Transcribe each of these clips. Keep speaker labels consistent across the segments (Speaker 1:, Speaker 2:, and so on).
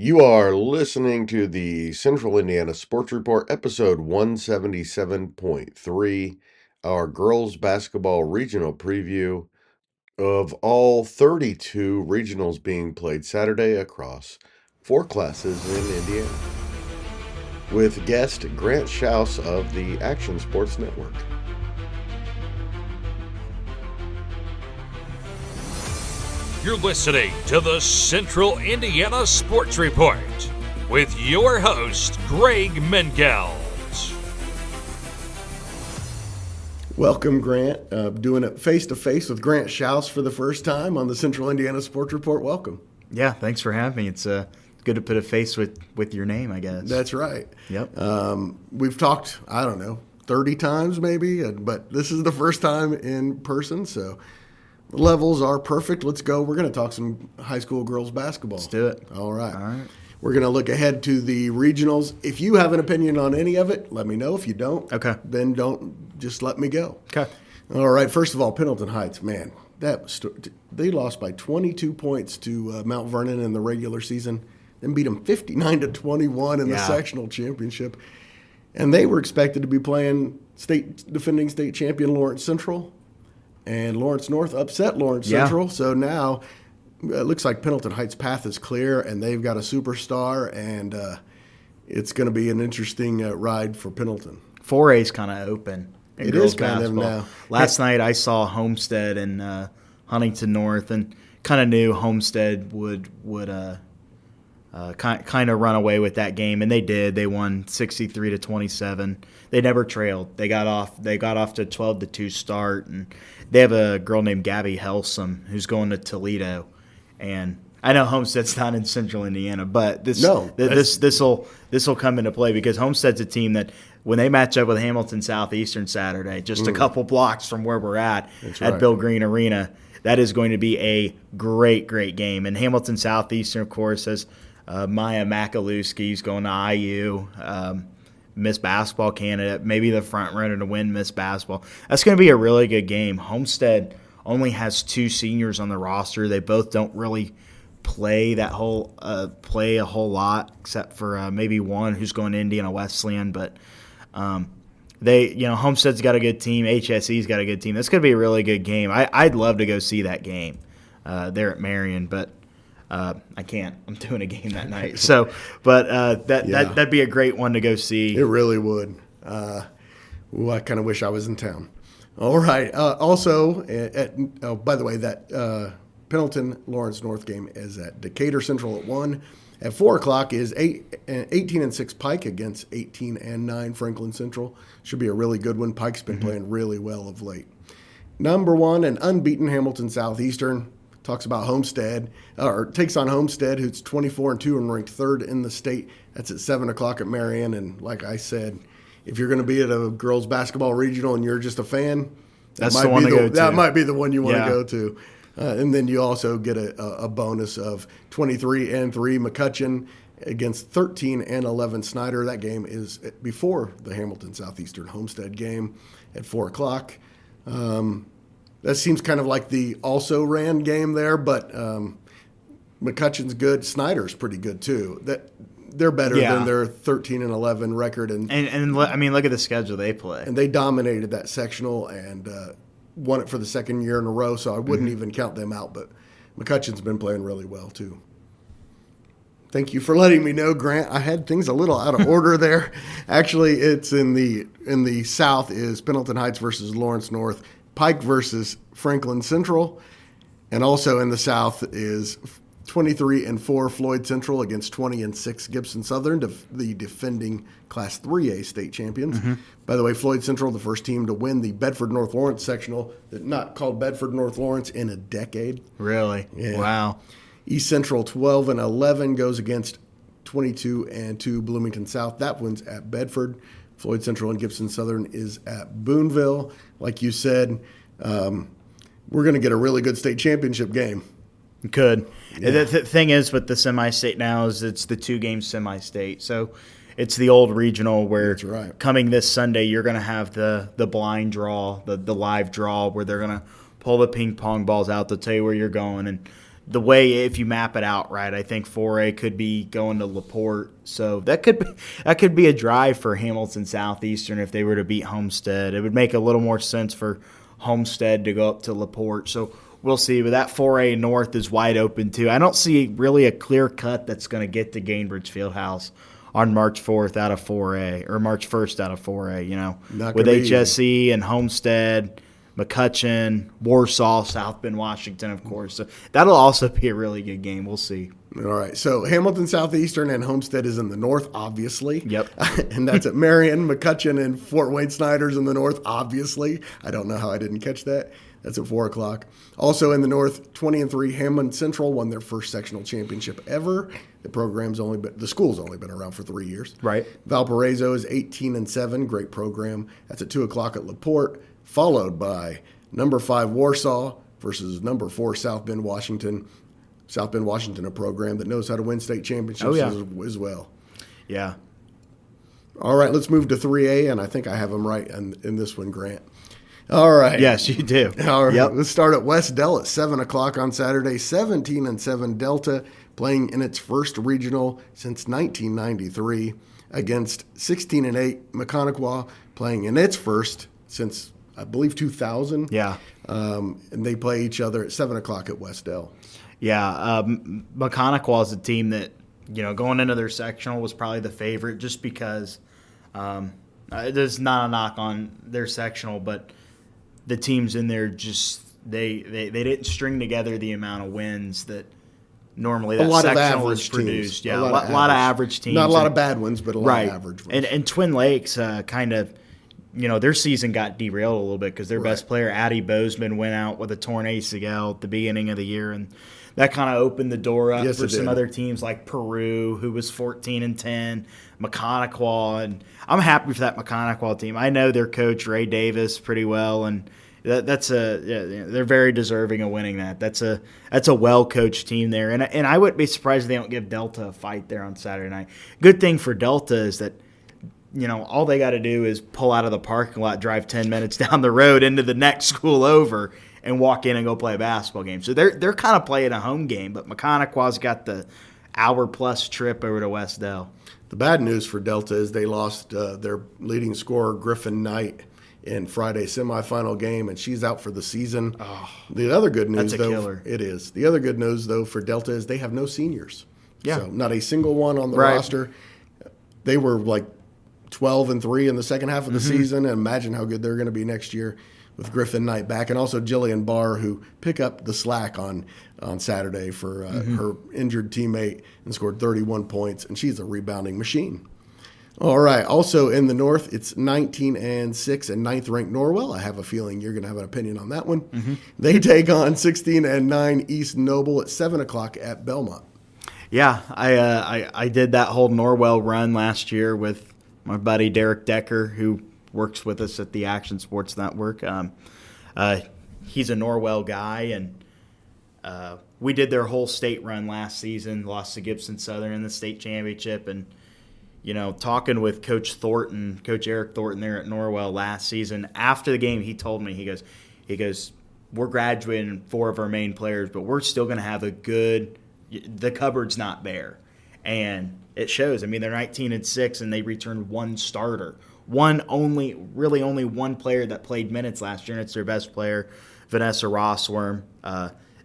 Speaker 1: You are listening to the Central Indiana Sports Report, episode 177.3, our girls basketball regional preview of all 32 regionals being played Saturday across four classes in Indiana, with guest Grant Shouse of the Action Sports Network.
Speaker 2: You're listening to the Central Indiana Sports Report with your host, Greg Mengelt.
Speaker 3: Welcome, Grant. Doing it face-to-face with Grant Shouse for the first time on the Central Indiana Sports Report. Welcome.
Speaker 4: Yeah, thanks for having me. It's good to put a face with your name, I guess.
Speaker 3: That's right.
Speaker 4: Yep.
Speaker 3: We've talked, 30 times maybe, but this is the first time in person, so the levels are perfect. Let's go. We're going to talk some high school girls basketball.
Speaker 4: Let's do it.
Speaker 3: All right.
Speaker 4: All right.
Speaker 3: We're going to look ahead to the regionals. If you have an opinion on any of it, let me know. If you don't,
Speaker 4: Okay.
Speaker 3: then don't, just let me go.
Speaker 4: Okay.
Speaker 3: All right. First of all, Pendleton Heights, man, they lost by 22 points to Mount Vernon in the regular season, then beat them 59-21 in the sectional championship. And they were expected to be playing defending state champion Lawrence Central. And Lawrence North upset Lawrence Central. So now it looks like Pendleton Heights' path is clear, and they've got a superstar, and it's going to be an interesting ride for Pendleton.
Speaker 4: 4A's kind of open in
Speaker 3: It
Speaker 4: girls
Speaker 3: is kind of
Speaker 4: basketball.
Speaker 3: now.
Speaker 4: Last night I saw Homestead and Huntington North, and kind of knew Homestead would kind of run away with that game, and they did. They won 63-27. They never trailed. They got off to a 12-2 start, and they have a girl named Gabby Helsum who's going to Toledo. And I know Homestead's not in Central Indiana, but this will come into play because Homestead's a team that when they match up with Hamilton Southeastern Saturday, just a couple blocks from where we're at Bill Green Arena, that is going to be a great, great game. And Hamilton Southeastern, of course, has Maya Makalewski, who's going to IU, Miss Basketball candidate, maybe the front runner to win Miss Basketball. That's going to be a really good game. Homestead only has two seniors on the roster. They both don't really play a whole lot, except for maybe one who's going to Indiana Wesleyan. But Homestead's got a good team. HSE's got a good team. That's going to be a really good game. I'd love to go see that game there at Marion, but I can't. I'm doing a game that night. That'd be a great one to go see.
Speaker 3: It really would. I kind of wish I was in town. All right. Also, by the way, that Pendleton Lawrence North game is at Decatur Central at 1. At 4 o'clock is 18-6 Pike against 18-9 Franklin Central. Should be a really good one. Pike's been playing really well of late. Number 1, an unbeaten Hamilton Southeastern. Talks about Homestead, or takes on Homestead, who's 24-2 and ranked 3rd in the state. That's at 7 o'clock at Marion. And like I said, if you're going to be at a girls basketball regional and you're just a fan,
Speaker 4: that's the one to go to.
Speaker 3: That might be the one you want to go to. And then you also get a bonus of 23-3 McCutcheon against 13-11 Snyder. That game is before the Hamilton Southeastern Homestead game at 4 o'clock. That seems kind of like the also-ran game there, but McCutcheon's good. Snyder's pretty good, too. They're better than their 13-11 record. And
Speaker 4: I mean, look at the schedule they play.
Speaker 3: And they dominated that sectional and won it for the second year in a row, so I wouldn't even count them out. But McCutcheon's been playing really well, too. Thank you for letting me know, Grant. I had things a little out of order there. Actually, it's in the south is Pendleton Heights versus Lawrence North, Pike versus Franklin Central, and also in the south is 23-4 Floyd Central against 20-6 Gibson Southern, the defending Class 3A state champions. By the way, Floyd Central, the first team to win the Bedford North Lawrence sectional, not called Bedford North Lawrence in a decade.
Speaker 4: Really?
Speaker 3: Yeah.
Speaker 4: Wow.
Speaker 3: East Central 12-11 goes against 22-2 Bloomington South. That one's at Bedford. Floyd Central and Gibson Southern is at Boonville. Like you said, we're going to get a really good state championship game.
Speaker 4: Could. Yeah. The thing is with the semi-state now is it's the 2-game semi-state. So it's the old regional where coming this Sunday you're going to have the blind draw, the live draw where they're going to pull the ping pong balls out to tell you where you're going. And the way, if you map it out right, I think 4A could be going to LaPorte. So that could be a drive for Hamilton Southeastern if they were to beat Homestead. It would make a little more sense for Homestead to go up to LaPorte. So we'll see. But that 4A North is wide open too. I don't see really a clear cut that's going to get to Gainbridge Fieldhouse on March 4th out of 4A or March 1st out of 4A, with HSE and Homestead, McCutcheon, Warsaw, South Bend, Washington, of course. So that'll also be a really good game. We'll see.
Speaker 3: All right. So Hamilton Southeastern and Homestead is in the north, obviously.
Speaker 4: Yep.
Speaker 3: And that's at Marion, McCutcheon, and Fort Wayne Snyder's in the north, obviously. I don't know how I didn't catch that. That's at 4 o'clock. Also in the north, 20-3 Hammond Central won their first sectional championship ever. The school's only been around for 3 years.
Speaker 4: Right.
Speaker 3: Valparaiso is 18-7, great program. That's at 2 o'clock at LaPorte, followed by number 5 Warsaw versus number 4 South Bend, Washington. South Bend, Washington, a program that knows how to win state championships as well.
Speaker 4: Yeah.
Speaker 3: All right, let's move to 3A, and I think I have them right in this one, Grant. All right.
Speaker 4: Yes, you do.
Speaker 3: All right.
Speaker 4: Yep.
Speaker 3: Let's start at West Dell at 7 o'clock on Saturday. 17-7 Delta playing in its first regional since 1993 against 16-8 Mechaniqua playing in its first since, I believe, 2000.
Speaker 4: Yeah.
Speaker 3: And they play each other at 7 o'clock at West Dell.
Speaker 4: Yeah. Mechaniqua is a team that, going into their sectional was probably the favorite just because there's not a knock on their sectional, but the teams in there just they didn't string together the amount of wins that normally that sectional is produced. Yeah, a lot of average teams.
Speaker 3: Not a lot of bad ones, but a lot of average ones.
Speaker 4: And Twin Lakes kind of, their season got derailed a little bit because their best player, Addie Bozeman, went out with a torn ACL at the beginning of the year, and that kind of opened the door up for some other teams like Peru, who was 14-10, Mechaniqua, and I'm happy for that Mechaniqua team. I know their coach Ray Davis pretty well, and they're very deserving of winning that. That's a well coached team there, and I wouldn't be surprised if they don't give Delta a fight there on Saturday night. Good thing for Delta is that all they got to do is pull out of the parking lot, drive 10 minutes down the road into the next school over, and walk in and go play a basketball game. So they're kind of playing a home game, but Mechaniqua's got the hour-plus trip over to West Dell.
Speaker 3: The bad news for Delta is they lost their leading scorer, Griffin Knight, in Friday's semifinal game, and she's out for the season.
Speaker 4: Oh,
Speaker 3: the other good news,
Speaker 4: that's a
Speaker 3: though,
Speaker 4: killer.
Speaker 3: It is. The other good news, though, for Delta is they have no seniors.
Speaker 4: Yeah.
Speaker 3: So not a single one on the roster. They were like 12-3 in the second half of the season, and imagine how good they're going to be next year with Griffin Knight back, and also Jillian Barr, who picked up the slack on Saturday for her injured teammate and scored 31 points, and she's a rebounding machine. All right, also in the North, it's 19-6 and ninth-ranked Norwell. I have a feeling you're going to have an opinion on that one. They take on 16-9 East Noble at 7 o'clock at Belmont.
Speaker 4: Yeah, I did that whole Norwell run last year with my buddy Derek Decker, who works with us at the Action Sports Network. He's a Norwell guy, and we did their whole state run last season, lost to Gibson Southern in the state championship. And, talking with Coach Eric Thornton there at Norwell last season, after the game, he told me, he goes, we're graduating 4 of our main players, but we're still going to have the cupboard's not bare. And it shows. I mean, they're 19-6, and they returned 1 starter. Only one player that played minutes last year, and it's their best player, Vanessa Rossworm.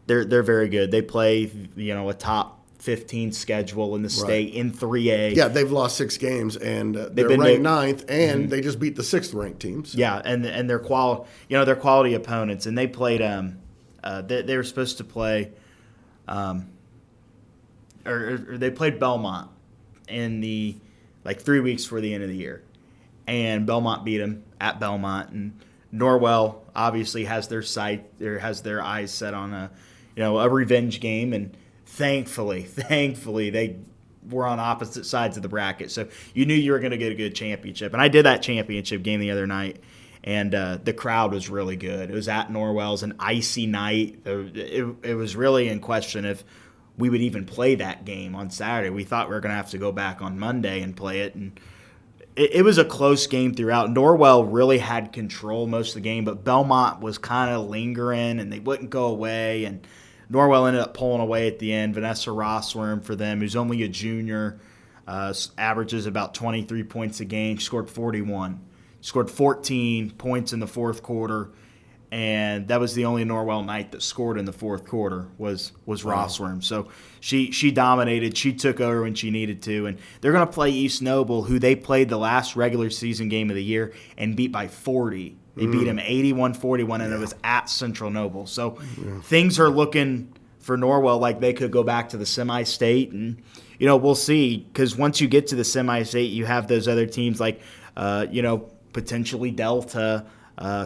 Speaker 4: They're very good. They play, a top 15 schedule in the state in 3A.
Speaker 3: Yeah, they've lost 6 games, and they're ranked 9th, and they just beat the 6th-ranked teams.
Speaker 4: Yeah, and they're they're quality opponents, and they played. They were supposed to play, or they played Belmont in the 3 weeks before the end of the year. And Belmont beat them at Belmont, and Norwell obviously has their eyes set on a revenge game, and thankfully they were on opposite sides of the bracket, so you knew you were going to get a good championship. And I did that championship game the other night, and the crowd was really good. It was at Norwell's, an icy night. It was really in question if we would even play that game on Saturday. We thought we were going to have to go back on Monday and play it, and it was a close game throughout. Norwell really had control most of the game, but Belmont was kind of lingering, and they wouldn't go away. And Norwell ended up pulling away at the end. Vanessa Rossworm for them, who's only a junior, averages about 23 points a game. She scored 41. She scored 14 points in the fourth quarter, and that was the only Norwell night that scored in the fourth quarter was Rossworm. So she dominated. She took over when she needed to, and they're going to play East Noble, who they played the last regular season game of the year and beat by 40. They beat them 81-41, and it was at Central Noble. So things are looking for Norwell like they could go back to the semi-state, and we'll see, because once you get to the semi-state, you have those other teams like potentially Delta.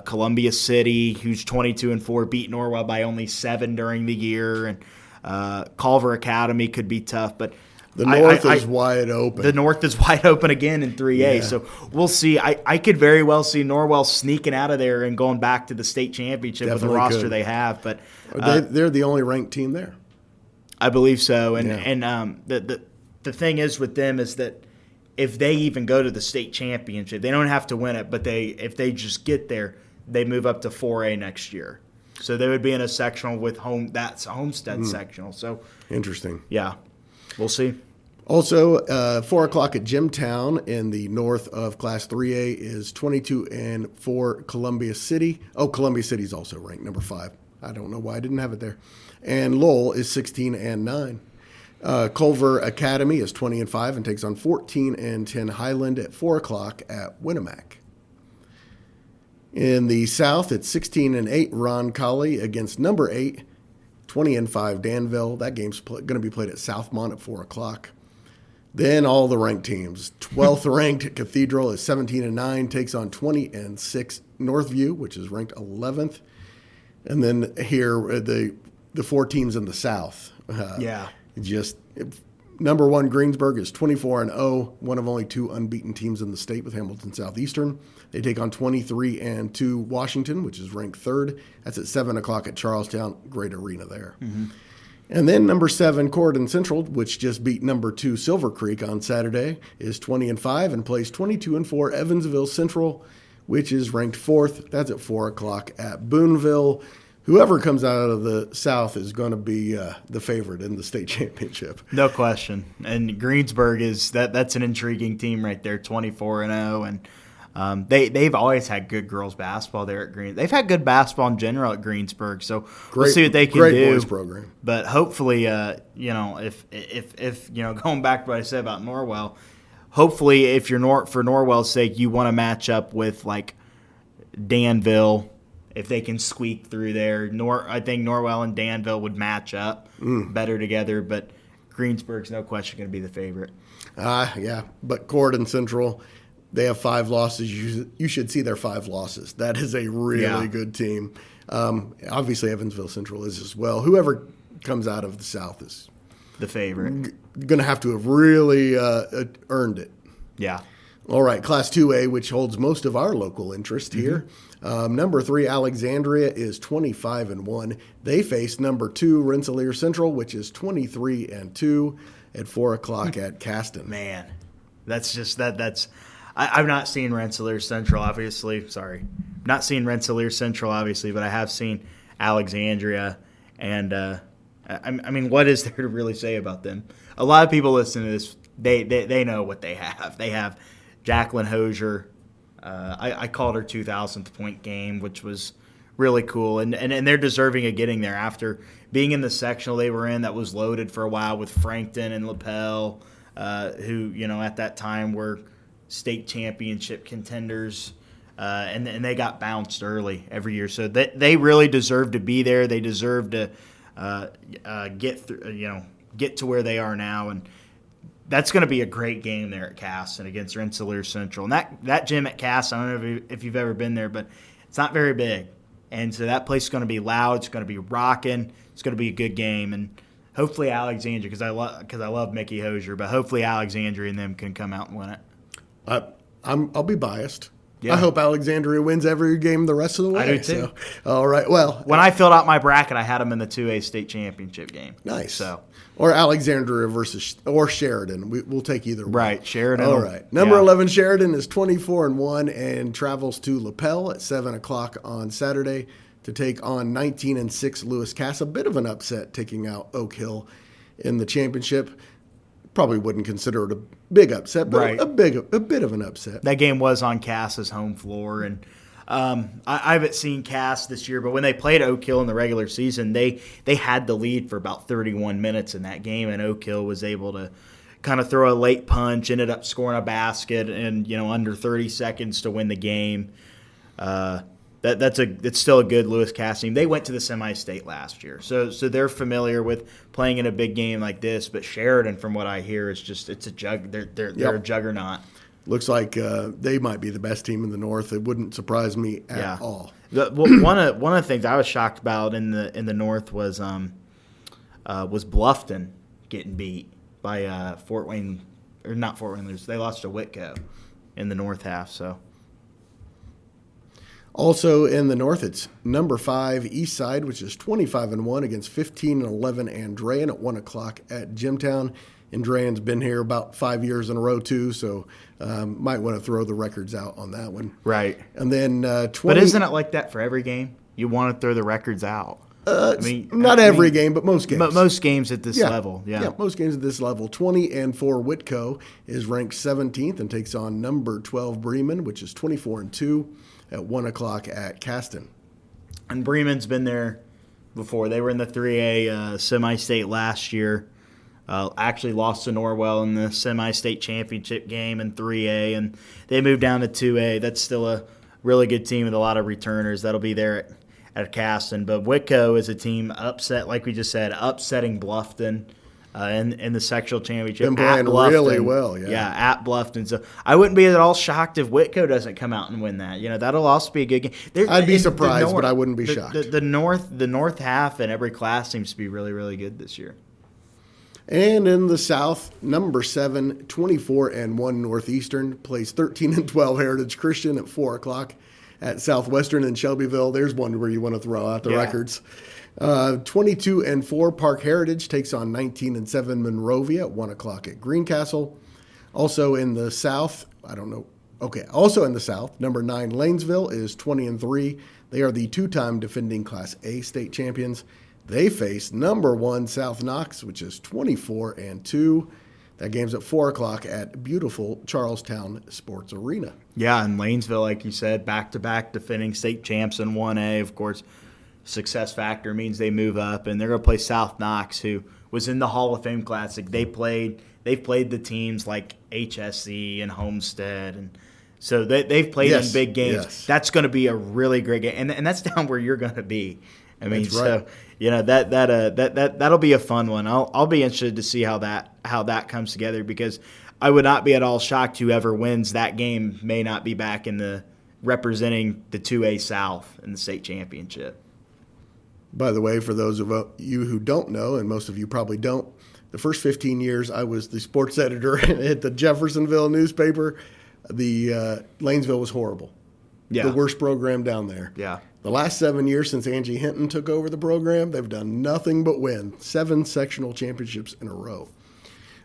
Speaker 4: Columbia City, who's 22-4, beat Norwell by only 7 during the year, and Culver Academy could be tough, but
Speaker 3: the North is wide open.
Speaker 4: The North is wide open again in 3A, so we'll see. I could very well see Norwell sneaking out of there and going back to the state championship with the roster they have. But
Speaker 3: they're the only ranked team there.
Speaker 4: I believe so, and the thing is with them is that if they even go to the state championship, they don't have to win it, but if they just get there, they move up to 4A next year. So they would be in a sectional with that's a Homestead sectional. So
Speaker 3: interesting.
Speaker 4: Yeah, we'll see.
Speaker 3: Also, 4 o'clock at Jimtown in the north of Class 3A is 22-4 Columbia City. Oh, Columbia City is also ranked number 5. I don't know why I didn't have it there. And Lowell is 16-9. Culver Academy is 20-5 and takes on 14-10 Highland at 4 o'clock at Winnemac. In the South, it's 16-8 Ron Colley against number 8, 20-5 Danville. That game's going to be played at Southmont at 4 o'clock. Then all the ranked teams. 12th ranked Cathedral is 17-9, takes on 20-6 Northview, which is ranked 11th. And then here the 4 teams in the South. Just number 1 Greensburg is 24-0, one of only 2 unbeaten teams in the state with Hamilton Southeastern. They take on 23-2 Washington, which is ranked 3rd. That's at 7 o'clock at Charlestown. Great arena there. Mm-hmm. And then number 7 Corydon Central, which just beat number 2 Silver Creek on Saturday, is 20-5 and plays 22-4 Evansville Central, which is ranked 4th. That's at 4 o'clock at Boonville. Whoever comes out of the South is going to be the favorite in the state championship.
Speaker 4: No question. And Greensburg that's an intriguing team right there, 24-0, and they've always had good girls basketball there at Green. They've had good basketball in general at Greensburg, so we'll see what they can do.
Speaker 3: Great boys program.
Speaker 4: But hopefully, if going back to what I said about Norwell, hopefully if you're for Norwell's sake, you want to match up with like Danville. If they can squeak through there, I think Norwell and Danville would match up better together. But Greensburg's no question going to be the favorite.
Speaker 3: Yeah. But Corydon Central, they have 5 losses. You should see their 5 losses. That is a really good team. Obviously, Evansville Central is as well. Whoever comes out of the South is
Speaker 4: the favorite.
Speaker 3: Going to have to have really earned it.
Speaker 4: Yeah.
Speaker 3: All right, Class 2A, which holds most of our local interest here. Number 3, Alexandria, is 25-1. They face number 2, Rensselaer Central, which is 23-2 at 4 o'clock at Caston.
Speaker 4: Man, that's just that's. I've not seen Rensselaer Central, obviously. Sorry, not seen Rensselaer Central, obviously, but I have seen Alexandria, and I mean, what is there to really say about them? A lot of people listening to this, they know what they have. They have Jacqueline Hosier. I called her 2,000th point game, which was really cool. And they're deserving of getting there after being in the sectional they were in that was loaded for a while with Frankton and LaPel, who, at that time were state championship contenders. And they got bounced early every year. So they really deserve to be there. They deserve to get to where they are now. And that's going to be a great game there at Caston against Rensselaer Central. And that gym at Caston, I don't know if you've ever been there, but it's not very big. And so that place is going to be loud. It's going to be rocking. It's going to be a good game. And hopefully Alexandria, because I love Mickey Hosier, but hopefully Alexandria and them can come out and win it.
Speaker 3: I'll be biased.
Speaker 4: Yeah.
Speaker 3: I hope Alexandria wins every game the rest of the way.
Speaker 4: I do too.
Speaker 3: So, all right. Well,
Speaker 4: when I filled out my bracket, I had them in the 2A state championship game.
Speaker 3: Nice.
Speaker 4: So,
Speaker 3: or Alexandria or Sheridan. We'll take either one.
Speaker 4: Right, Sheridan.
Speaker 3: All right. Number 11 Sheridan is 24-1 and travels to LaPel at 7 o'clock on Saturday to take on 19-6 Lewis Cass. A bit of an upset taking out Oak Hill in the championship. Probably wouldn't consider it a big upset, but
Speaker 4: Right.
Speaker 3: a bit of an upset.
Speaker 4: That game was on Cass's home floor, and I haven't seen Cass this year, but when they played Oak Hill in the regular season, they had the lead for about 31 minutes in that game, and Oak Hill was able to kind of throw a late punch, ended up scoring a basket in under 30 seconds to win the game. It's still a good Lewis Cass team. They went to the semi-state last year, so they're familiar with playing in a big game like this. But Sheridan, from what I hear, it's a jug. They're a juggernaut.
Speaker 3: Looks like they might be the best team in the North. It wouldn't surprise me at all.
Speaker 4: One of the things I was shocked about in the North was Bluffton getting beat by Fort Wayne, or not Fort Wayne. They lost to Whitco in the North half. So.
Speaker 3: Also in the North, it's number 5 East Side, which is 25-1 against 15-11 Andrean at 1 o'clock at Jimtown. Andrean's been here about 5 years in a row too, so might want to throw the records out on that one.
Speaker 4: Right.
Speaker 3: And then 20.
Speaker 4: But isn't it like that for every game? You want to throw the records out.
Speaker 3: Not every game, but most games.
Speaker 4: Most games at this level, yeah.
Speaker 3: Most games at this level. 20-4 Whitco is ranked 17th and takes on number 12 Bremen, which is 24-2 at 1 o'clock at Caston.
Speaker 4: And Bremen's been there before. They were in the 3A semi-state last year. Actually lost to Norwell in the semi-state championship game in 3A, and they moved down to 2A. That's still a really good team with a lot of returners. That'll be there at Caston. But Whitco is a team like we just said, upsetting Bluffton in the sectional championship.
Speaker 3: Been playing really well, yeah.
Speaker 4: Yeah, at Bluffton. So I wouldn't be at all shocked if Whitco doesn't come out and win that. That'll also be a good game.
Speaker 3: I'd be surprised, but I wouldn't be shocked.
Speaker 4: The North half in every class seems to be really, really good this year.
Speaker 3: And in the South, number 7, 24-1 Northeastern plays 13-12 Heritage Christian at 4 o'clock at Southwestern in Shelbyville. There's one where you want to throw out the records. 22-4 Park Heritage takes on 19-7 Monrovia at 1 o'clock at Greencastle. Also in the South, also in the South, number 9 Lanesville is 20-3. They are the 2-time defending Class A state champions. They face number 1 South Knox, which is 24-2. That game's at 4 o'clock at beautiful Charlestown Sports Arena.
Speaker 4: Yeah, and Lanesville, like you said, back-to-back defending state champs in 1A. Of course, success factor means they move up, and they're going to play South Knox, who was in the Hall of Fame Classic. They've played the teams like HSE and Homestead, and so they've played in big games. Yes. That's going to be a really great game, and that's down where you're going to be. I mean,
Speaker 3: that's right.
Speaker 4: So that'll be a fun one. I'll be interested to see how that comes together, because I would not be at all shocked whoever wins that game may not be back in the representing the 2A South in the state championship.
Speaker 3: By the way, for those of you who don't know, and most of you probably don't, the first 15 years I was the sports editor at the Jeffersonville newspaper. The Lanesville was horrible.
Speaker 4: Yeah.
Speaker 3: The worst program down there.
Speaker 4: Yeah.
Speaker 3: The last 7 years since Angie Hinton took over the program, they've done nothing but win 7 sectional championships in a row.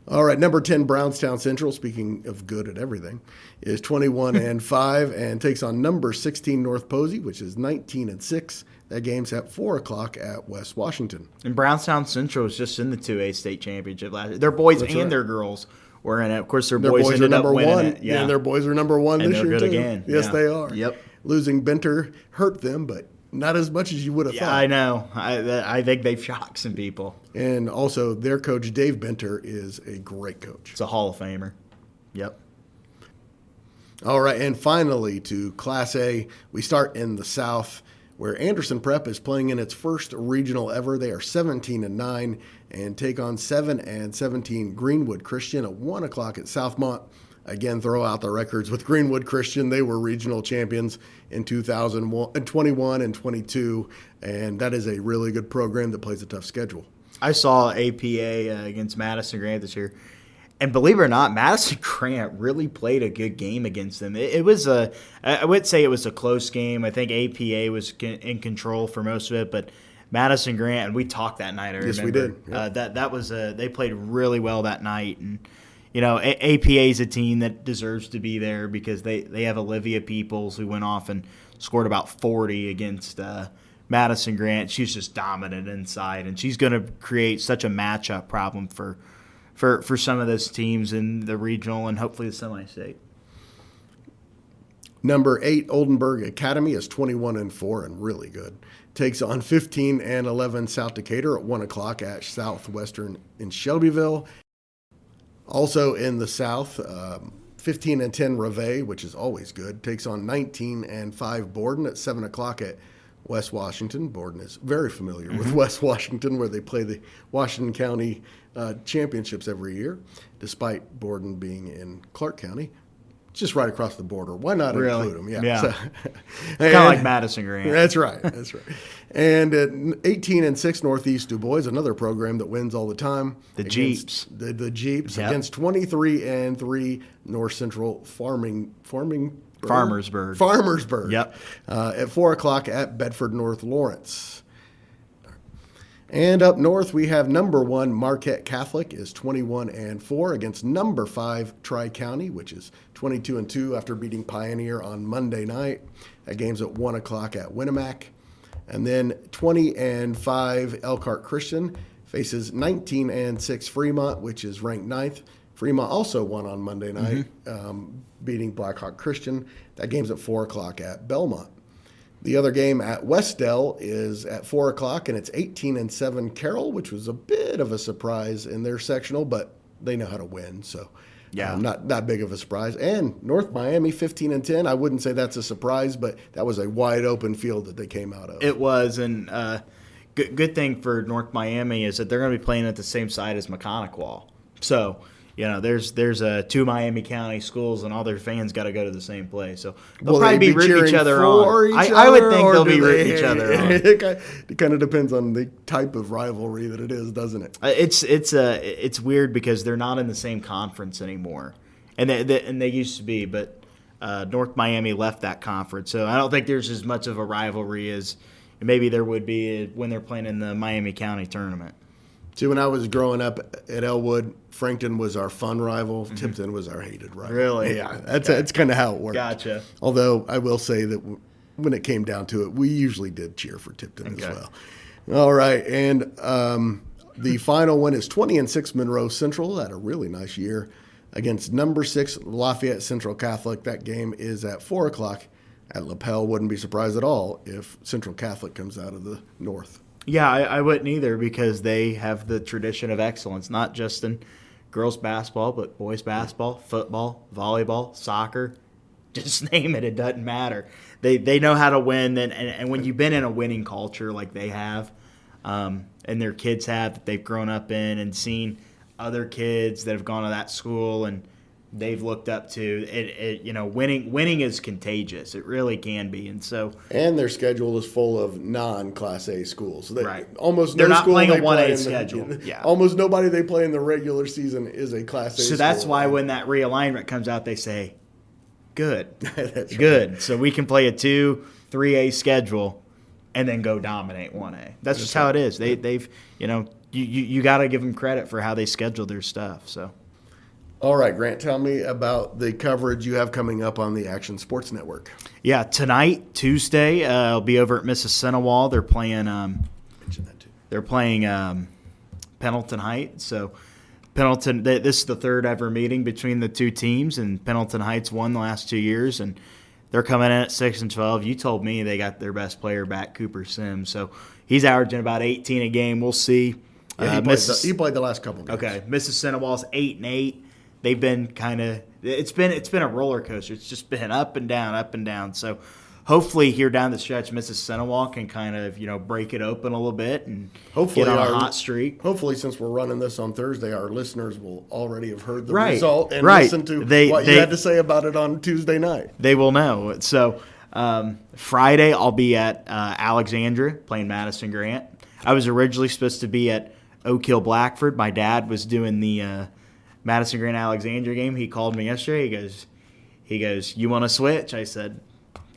Speaker 3: All right, number 10 Brownstown Central, speaking of good at everything, is 21-5 and takes on number 16 North Posey, which is 19-6. That game's at 4 o'clock at West Washington.
Speaker 4: And Brownstown Central was just in the 2A state championship last year. Their boys and their girls were in it. Of course, their boys ended up winning it.
Speaker 3: Yeah, and their boys are number 1
Speaker 4: and
Speaker 3: this year,
Speaker 4: they're good
Speaker 3: too.
Speaker 4: again.
Speaker 3: Yes,
Speaker 4: yeah.
Speaker 3: they are.
Speaker 4: Yep.
Speaker 3: Losing Benter hurt them, but not as much as you would have thought.
Speaker 4: I know. I think they've shocked some people.
Speaker 3: And also, their coach, Dave Benter, is a great coach.
Speaker 4: It's a Hall of Famer. Yep.
Speaker 3: All right, and finally to Class A, we start in the South, where Anderson Prep is playing in its first regional ever. They are 17-9 and take on 7-17 Greenwood Christian at 1 o'clock at Southmont. Again, throw out the records with Greenwood Christian. They were regional champions in 2021 and 22, and that is a really good program that plays a tough schedule.
Speaker 4: I saw APA against Madison Grant this year, and believe it or not, Madison Grant really played a good game against them. I would say it was a close game. I think APA was in control for most of it, but Madison Grant, and we talked that night, I remember.
Speaker 3: Yes, we did. Yep.
Speaker 4: That was they played really well that night, and APA is a team that deserves to be there because they have Olivia Peoples, who went off and scored about 40 against Madison Grant, she's just dominant inside, and she's going to create such a matchup problem for some of those teams in the regional and hopefully the semi-state.
Speaker 3: Number 8, Oldenburg Academy is 21-4 and really good. Takes on 15-11 South Decatur at 1 o'clock at Southwestern in Shelbyville. Also in the South, 15-10 Reveille, which is always good, takes on 19-5 Borden at 7 o'clock at West Washington. Borden is very familiar with West Washington, where they play the Washington County championships every year, despite Borden being in Clark County. Just right across the border. Why not include them?
Speaker 4: Yeah.
Speaker 3: So,
Speaker 4: kind of like Madison Grant.
Speaker 3: That's right. And at 18-6 Northeast Du Bois, another program that wins all the time.
Speaker 4: The Jeeps.
Speaker 3: The Jeeps
Speaker 4: Yep.
Speaker 3: against 23-3 North Central Farmersburg.
Speaker 4: Yep.
Speaker 3: At 4 o'clock at Bedford North Lawrence. And up north, we have number 1 Marquette Catholic is 21-4 against number 5 Tri-County, which is 22-2 after beating Pioneer on Monday night. That game's at 1 o'clock at Winnemac. And then 20-5 Elkhart Christian faces 19-6 Fremont, which is ranked 9th. Fremont also won on Monday night, beating Blackhawk Christian. That game's at 4 o'clock at Belmont. The other game at Westdell is at 4 o'clock, and it's 18-7 Carroll, which was a bit of a surprise in their sectional, but they know how to win, so not that big of a surprise. And North Miami, 15-10. I wouldn't say that's a surprise, but that was a wide open field that they came out of.
Speaker 4: It was, and good thing for North Miami is that they're going to be playing at the same side as Mechanic-Wall. So, there's 2 Miami County schools, and all their fans got to go to the same place. So they'll probably be rooting each other on. I would think they'll be rooting each other on.
Speaker 3: It kind of depends on the type of rivalry that it is, doesn't it?
Speaker 4: It's weird because they're not in the same conference anymore, and they used to be, but North Miami left that conference, so I don't think there's as much of a rivalry as maybe there would be when they're playing in the Miami County tournament.
Speaker 3: See, when I was growing up at Elwood, Frankton was our fun rival. Tipton was our hated rival.
Speaker 4: Really?
Speaker 3: Yeah, that's kind of how it worked.
Speaker 4: Gotcha.
Speaker 3: Although I will say that when it came down to it, we usually did cheer for Tipton as well. All right, and the final one is 20-6 Monroe Central. Had a really nice year against number 6 Lafayette Central Catholic. That game is at 4 o'clock at Lapel. Wouldn't be surprised at all if Central Catholic comes out of the north.
Speaker 4: Yeah, I wouldn't either because they have the tradition of excellence, not just in girls basketball, but boys basketball, football, volleyball, soccer. Just name it, it doesn't matter. They know how to win, and when you've been in a winning culture like they have, and their kids have, that they've grown up in and seen other kids that have gone to that school and they've looked up to winning is contagious. It really can be, and
Speaker 3: their schedule is full of non-Class A schools. So
Speaker 4: right,
Speaker 3: almost
Speaker 4: they're
Speaker 3: no
Speaker 4: not
Speaker 3: school
Speaker 4: playing
Speaker 3: they
Speaker 4: a 1A
Speaker 3: play
Speaker 4: schedule.
Speaker 3: Almost nobody they play in the regular season is a Class A.
Speaker 4: So that's why when that realignment comes out, they say, "Good,
Speaker 3: that's
Speaker 4: good."
Speaker 3: Right.
Speaker 4: So we can play a 2-3A schedule and then go dominate 1A. That's just how it is. They've you got to give them credit for how they schedule their stuff. So.
Speaker 3: All right, Grant, tell me about the coverage you have coming up on the Action Sports Network.
Speaker 4: Yeah, tonight, Tuesday, I'll be over at Mississinawa. They're playing.
Speaker 3: Mention that too.
Speaker 4: They're playing Pendleton Heights. So Pendleton. This is the third ever meeting between the two teams, and Pendleton Heights won the last 2 years, and they're coming in at 6-12. You told me they got their best player back, Cooper Sims. So he's averaging about 18 a game. We'll see.
Speaker 3: Yeah, he played the last couple games.
Speaker 4: Okay, Mississinawa's 8-8. They've been kind of it's been a roller coaster. It's just been up and down. So hopefully here down the stretch, Mississinawa can kind of break it open a little bit and
Speaker 3: hopefully
Speaker 4: get on a hot streak.
Speaker 3: Hopefully, since we're running this on Thursday, our listeners will already have heard the
Speaker 4: right.
Speaker 3: result and
Speaker 4: right.
Speaker 3: listen to what you had to say about it on Tuesday night.
Speaker 4: They will know. So Friday, I'll be at Alexandria playing Madison Grant. I was originally supposed to be at Oak Hill Blackford. My dad was doing the Madison Grant Alexandria game. He called me yesterday. He goes, "You want to switch?" I said,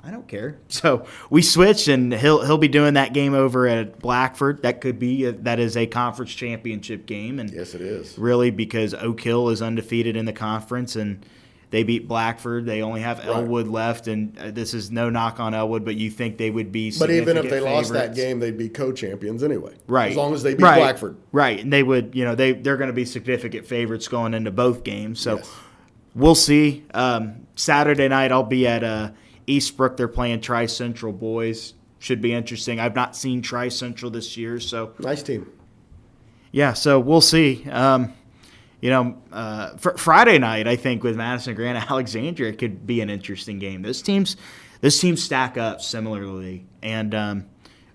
Speaker 4: "I don't care." So we switched, and he'll be doing that game over at Blackford. That could be that is a conference championship game, and
Speaker 3: yes, it is
Speaker 4: really because Oak Hill is undefeated in the conference, and They beat Blackford. They only have
Speaker 3: Right.
Speaker 4: Elwood left, and this is no knock on Elwood, but you think they would be
Speaker 3: But even if
Speaker 4: significant
Speaker 3: they lost that
Speaker 4: favorites.
Speaker 3: game, they'd be co-champions anyway.
Speaker 4: Right.
Speaker 3: As long as they beat
Speaker 4: right.
Speaker 3: Blackford.
Speaker 4: Right. And they would, they're going to be significant favorites going into both games. So
Speaker 3: Yes.
Speaker 4: we'll see. Saturday night, I'll be at Eastbrook. They're playing Tri Central boys. Should be interesting. I've not seen Tri Central this year, so
Speaker 3: Nice team.
Speaker 4: yeah. So we'll see. Friday night, I think with Madison Grant Alexandria could be an interesting game. Those teams stack up similarly, and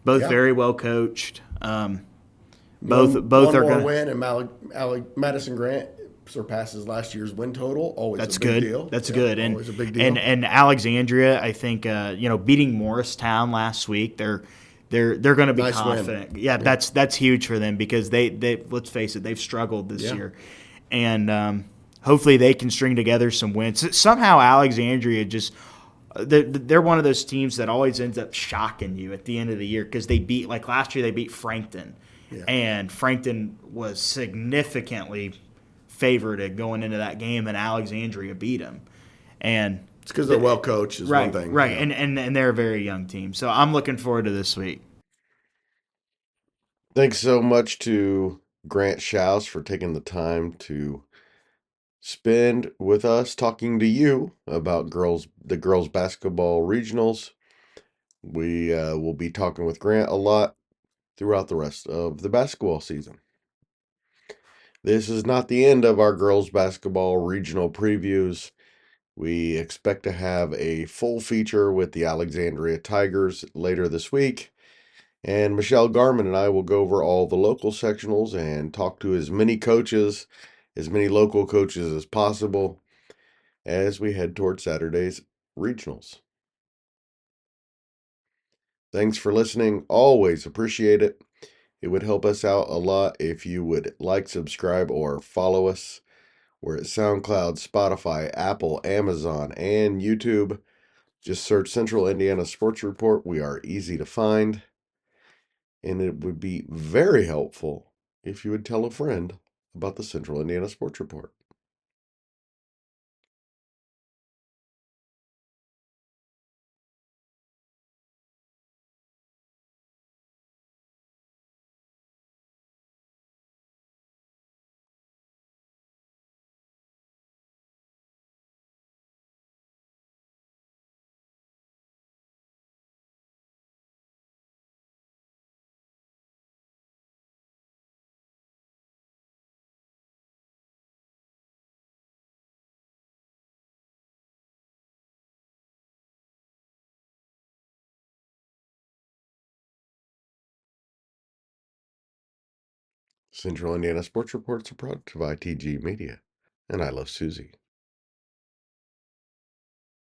Speaker 4: both
Speaker 3: Yeah.
Speaker 4: very well coached. Both
Speaker 3: One
Speaker 4: are
Speaker 3: more
Speaker 4: going.
Speaker 3: win, and Madison Grant surpasses last year's win total. Always
Speaker 4: That's
Speaker 3: a big
Speaker 4: good.
Speaker 3: deal.
Speaker 4: That's
Speaker 3: Yeah,
Speaker 4: good.
Speaker 3: always a big deal.
Speaker 4: And Alexandria, I think, beating Morristown last week, they're going to be
Speaker 3: Nice win.
Speaker 4: confident. Yeah, that's huge for them because they let's face it, they've struggled this year, and hopefully they can string together some wins. Somehow Alexandria just. They're one of those teams that always ends up shocking you at the end of the year because they beat, like last year, they beat Frankton, and Frankton was significantly favored going into that game, and Alexandria beat them. And
Speaker 3: It's because they're well coached is
Speaker 4: right,
Speaker 3: one thing.
Speaker 4: right,
Speaker 3: Yeah.
Speaker 4: and they're a very young team. So I'm looking forward to this week.
Speaker 1: Thanks so much to Grant Shouse for taking the time to spend with us talking to you about the girls basketball regionals. We will be talking with Grant a lot throughout the rest of the basketball season. This is not the end of our girls basketball regional previews. We expect to have a full feature with the Alexandria Tigers later this week. And Michelle Garman and I will go over all the local sectionals and talk to as many coaches, as many local coaches as possible as we head toward Saturday's regionals. Thanks for listening. Always appreciate it. It would help us out a lot if you would like, subscribe, or follow us. We're at SoundCloud, Spotify, Apple, Amazon, and YouTube. Just search Central Indiana Sports Report. We are easy to find. And it would be very helpful if you would tell a friend about the Central Indiana Sports Report. Central Indiana Sports Reports are brought to you by TG Media, and I love Susie.